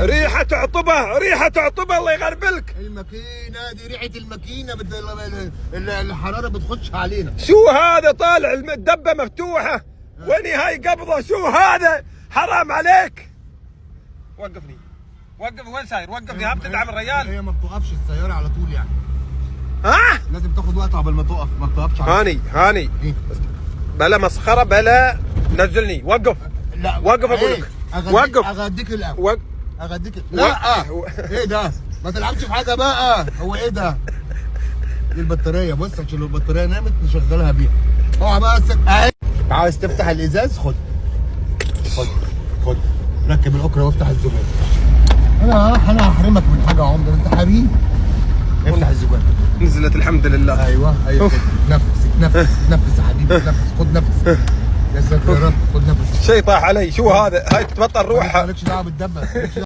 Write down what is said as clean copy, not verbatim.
ريحة عطبة، ريحة عطبة، الله يغربلك. الماكينه دي ريحه الماكينه الحراره بتخش علينا. شو هذا طالع الدبة مفتوحة، وين هاي قبضة؟ شو هذا؟ حرام عليك. وقفني، وقف، وين ساير؟ وقفني، ها بتدعم الريال. هي ما بتوقفش السياره على طول يعني. ها؟ لازم تاخد وقت قبل ما تقف، ما بتوقفش على هاني إيه؟ بلا مسخرة، بلا نزلني، وقف. لا وقف اقول لك. وقف. اغديك الاول. اغديك. لا. ايه ده؟ ما تلعبش في حاجه بقى. هو ايه ده؟ دي البطاريه، بص عشان لو البطاريه نامت نشغلها بيها. اوعى بقى اهي. عايز تفتح الازاز؟ خد ركب الاكره وافتح الزجاج. انا هحرمك من حاجه يا عمده، انت حبيبي. افتح الزجاج. نزلت الحمد لله. ايوه نفس يا حبيبي، خد نفس. يا ساتر يا رب، خد نفس. شيء طاح علي، شو هذا؟ هاي تبطل روحها. مالكش دعوه بالدبه.